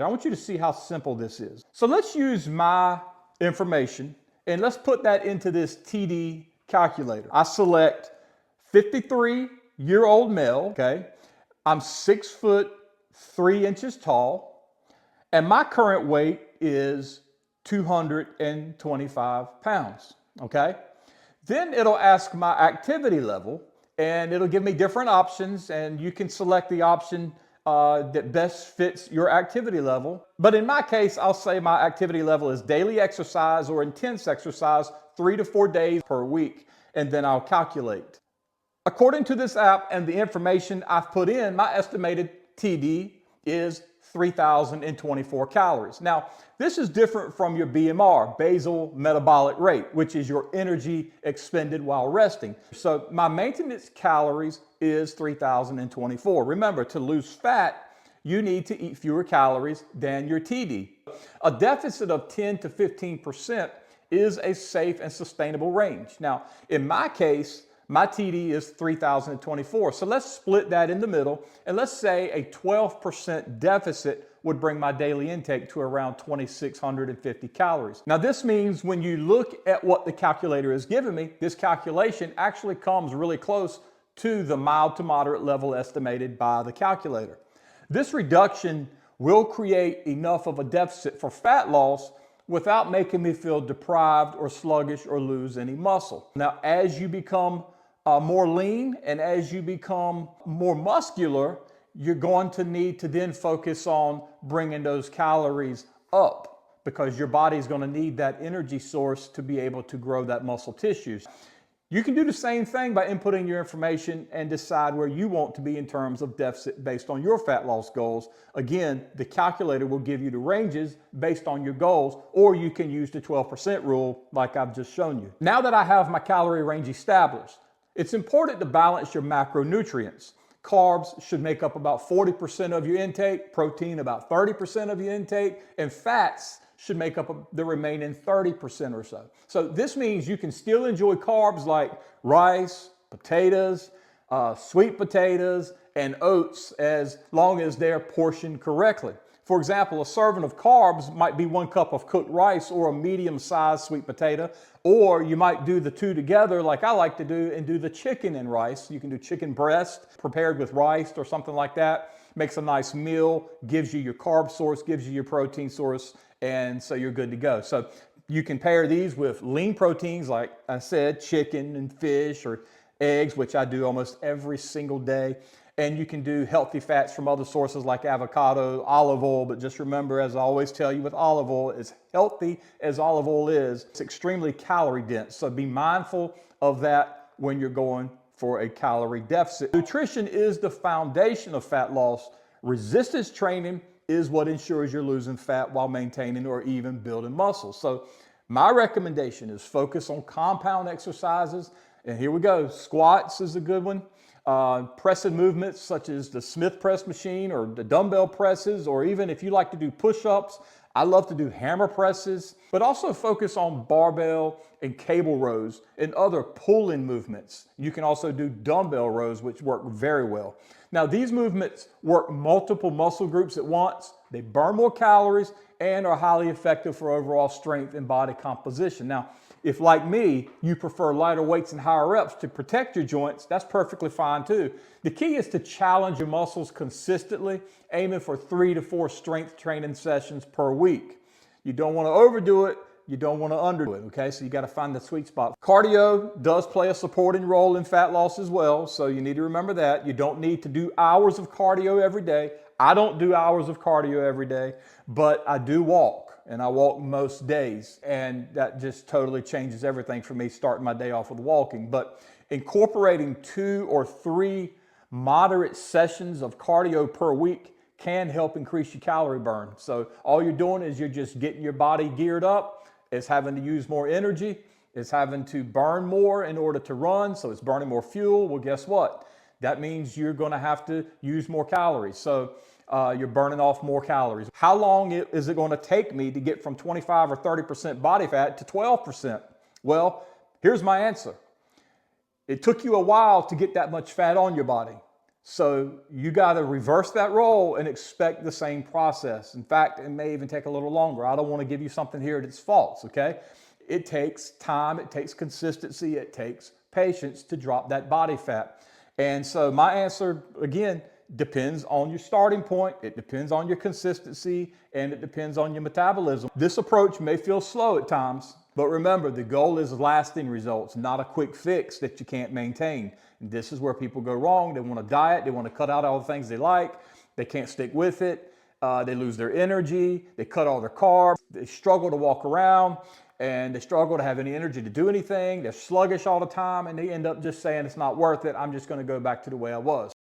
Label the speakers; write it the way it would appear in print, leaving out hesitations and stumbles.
Speaker 1: I want you to see how simple this is. So let's use my information and let's put that into this TD calculator. I select 53-year-old male, okay? I'm 6'3" tall, and my current weight is 225 pounds, okay? Then it'll ask my activity level, and it'll give me different options, and you can select the option that best fits your activity level. But in my case, I'll say my activity level is daily exercise or intense exercise 3 to 4 days per week, and then I'll calculate. According to this app and the information I've put in, my estimated TD is 3,024 calories. Now, this is different from your BMR, basal metabolic rate, which is your energy expended while resting. So my maintenance calories is 3,024. Remember, to lose fat, you need to eat fewer calories than your TD. A deficit of 10 to 15% is a safe and sustainable range. Now, in my case, my TD is 3,024. So let's split that in the middle, and let's say a 12% deficit would bring my daily intake to around 2,650 calories. Now this means when you look at what the calculator has given me, this calculation actually comes really close to the mild to moderate level estimated by the calculator. This reduction will create enough of a deficit for fat loss without making me feel deprived or sluggish or lose any muscle. Now, as you become more lean and as you become more muscular, you're going to need to then focus on bringing those calories up because your body is going to need that energy source to be able to grow that muscle tissues. You can do the same thing by inputting your information and decide where you want to be in terms of deficit based on your fat loss goals. Again, the calculator will give you the ranges based on your goals, or you can use the 12% rule like I've just shown you. Now that I have my calorie range established, it's important to balance your macronutrients. Carbs should make up about 40% of your intake, protein about 30% of your intake, and fats should make up the remaining 30% or so. So this means you can still enjoy carbs like rice, potatoes, sweet potatoes, and oats as long as they're portioned correctly. For example, a serving of carbs might be 1 cup of cooked rice or a medium-sized sweet potato, or you might do the two together like I like to do and do the chicken and rice. You can do chicken breast prepared with rice or something like that. Makes a nice meal, gives you your carb source, gives you your protein source, and so you're good to go. So you can pair these with lean proteins like I said, chicken and fish or eggs, which I do almost every single day. And you can do healthy fats from other sources like avocado, olive oil, but just remember, as I always tell you with olive oil, as healthy as olive oil is, it's extremely calorie dense. So be mindful of that when you're going for a calorie deficit. Nutrition is the foundation of fat loss. Resistance training is what ensures you're losing fat while maintaining or even building muscle. So my recommendation is focus on compound exercises. And here we go. Squats is a good one. Pressing movements such as the Smith press machine or the dumbbell presses, or even if you like to do push-ups, I love to do hammer presses, but also focus on barbell and cable rows and other pulling movements. You can also do dumbbell rows, which work very well. Now, these movements work multiple muscle groups at once. They burn more calories and are highly effective for overall strength and body composition. Now, if like me, you prefer lighter weights and higher reps to protect your joints, that's perfectly fine too. The key is to challenge your muscles consistently, aiming for 3 to 4 strength training sessions per week. You don't want to overdo it. You don't want to underdo it, okay? So you got to find the sweet spot. Cardio does play a supporting role in fat loss as well, so you need to remember that. You don't need to do hours of cardio every day. I don't do hours of cardio every day, but I do walk, and I walk most days, and that just totally changes everything for me, starting my day off with walking. But incorporating 2 or 3 moderate sessions of cardio per week can help increase your calorie burn. So all you're doing is you're just getting your body geared up. It's having to use more energy. It's having to burn more in order to run, so it's burning more fuel. Well, guess what? That means you're going to have to use more calories. So you're burning off more calories. How long is it going to take me to get from 25 or 30% body fat to 12%? Well, here's my answer. It took you a while to get that much fat on your body. So you got to reverse that role and expect the same process. In fact, it may even take a little longer. I don't want to give you something here that's false, okay? It takes time, it takes consistency, it takes patience to drop that body fat. And so my answer, again, depends on your starting point, it depends on your consistency, and it depends on your metabolism. This approach may feel slow at times, but remember, the goal is lasting results, not a quick fix that you can't maintain. And this is where people go wrong. They want to diet, they want to cut out all the things they like, they can't stick with it, they lose their energy, they cut all their carbs, they struggle to walk around, and they struggle to have any energy to do anything. They're sluggish all the time, and they end up just saying it's not worth it. I'm just going to go back to the way I was.